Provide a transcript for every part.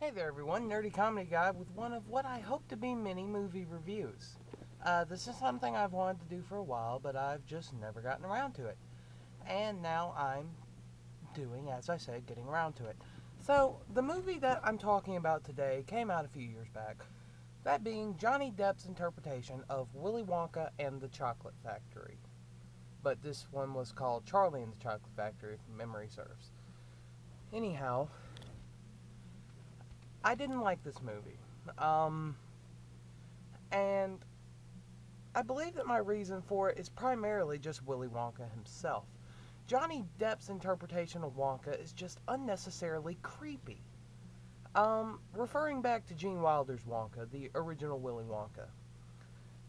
Hey there everyone, Nerdy Comedy Guy with one of what I hope to be many movie reviews. This is something I've wanted to do for a while, but I've just never gotten around to it. And now I'm doing, as I said, getting around to it. So, the movie that I'm talking about today came out a few years back, that being Johnny Depp's interpretation of Willy Wonka and the Chocolate Factory. But this one was called Charlie and the Chocolate Factory, if memory serves. Anyhow, I didn't like this movie. Um, and I believe that my reason for it is primarily just Willy Wonka himself. Johnny Depp's interpretation of Wonka is just unnecessarily creepy. Referring back to Gene Wilder's Wonka, the original Willy Wonka,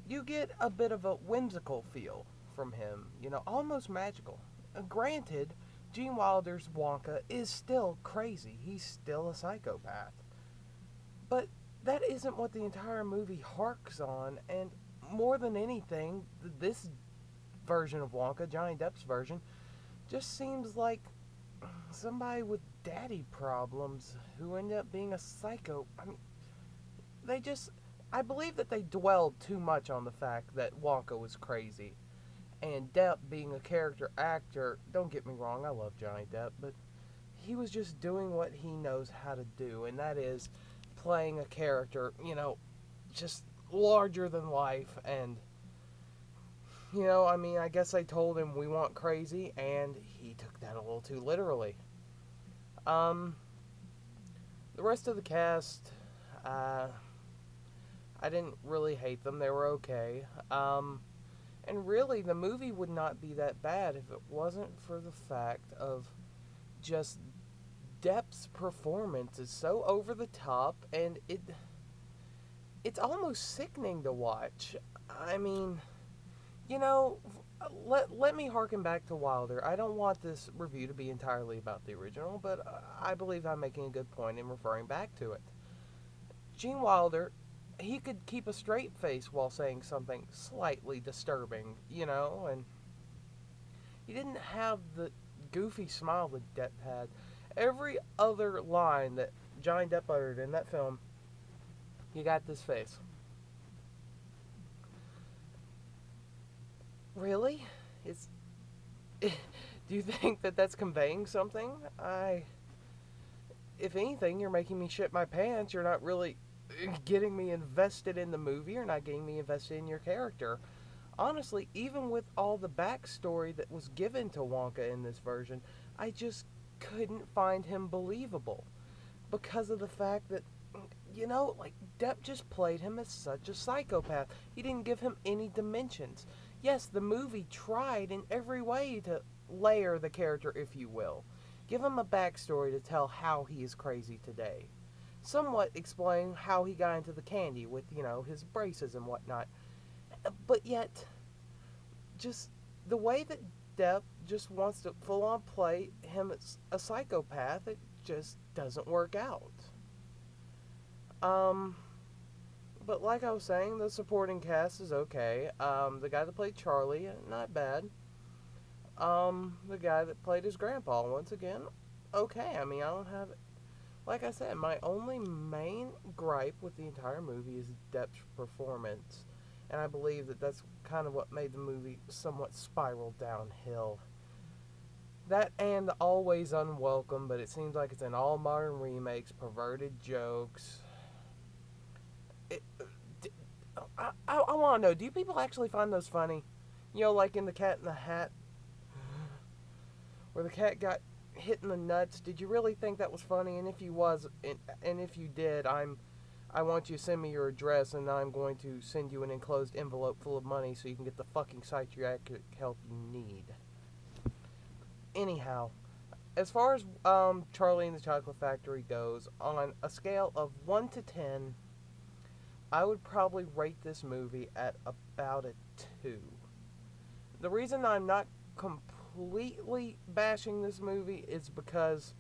you get a bit of a whimsical feel from him, almost magical. Granted, Gene Wilder's Wonka is still crazy. He's still a psychopath. But that isn't what the entire movie harks on, and more than anything, this version of Wonka, Johnny Depp's version, just seems like somebody with daddy problems who ended up being a psycho. I mean, they just. I believe that they dwelled too much on the fact that Wonka was crazy. And Depp being a character actor, don't get me wrong, I love Johnny Depp, but he was just doing what he knows how to do, and that is playing a character, just larger than life. And I guess they told him we want crazy, and he took that a little too literally. um the rest of the cast, uh I didn't really hate them. They were okay. And really, the movie would not be that bad if it wasn't for the fact of just Depp's performance is so over the top, and it's almost sickening to watch. I mean, you know, let me harken back to Wilder. I don't want this review to be entirely about the original, but I believe I'm making a good point in referring back to it. Gene Wilder, he could keep a straight face while saying something slightly disturbing, and he didn't have the goofy smile that Depp had. Every other line that Johnny Depp uttered in that film, you got this face. Really? It's. Do you think that that's conveying something? If anything, you're making me shit my pants. You're not really getting me invested in the movie. You're not getting me invested in your character. Honestly, even with all the backstory that was given to Wonka in this version, I just couldn't find him believable because of the fact that, like Depp just played him as such a psychopath. He didn't give him any dimensions. Yes, the movie tried in every way to layer the character, if you will. Give him a backstory to tell how he is crazy today. Somewhat explain how he got into the candy with, his braces and whatnot. But yet, just the way that Depp just wants to full on play him as a psychopath, it just doesn't work out. Um, but like I was saying, the supporting cast is okay. The guy that played Charlie, not bad. The guy that played his grandpa, once again, okay. I mean, I don't have. Like I said, my only main gripe with the entire movie is Depp's performance. And I believe that that's kind of what made the movie somewhat spiral downhill. That and the always unwelcome, but it seems like it's in all modern remakes, perverted jokes. It, I want to know, do you people actually find those funny? Like in The Cat in the Hat, where the cat got hit in the nuts. Did you really think that was funny? And if you was, and if you did, I want you to send me your address, and I'm going to send you an enclosed envelope full of money so you can get the fucking psychiatric help you need. Anyhow, as far as Charlie and the Chocolate Factory goes, on a scale of 1 to 10, I would probably rate this movie at about a 2. The reason I'm not completely bashing this movie is because,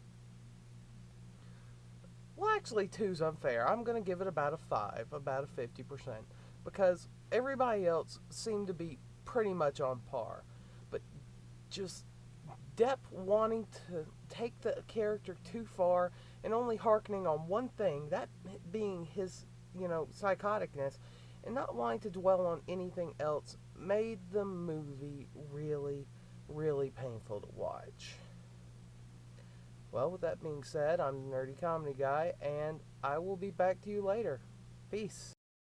well, actually, two's unfair. I'm going to give it about a 5, about a 50%, because everybody else seemed to be pretty much on par. But just Depp wanting to take the character too far and only hearkening on one thing, that being his, psychoticness, and not wanting to dwell on anything else, made the movie really, really painful to watch. Well, with that being said, I'm the Nerdy Comedy Guy, and I will be back to you later. Peace.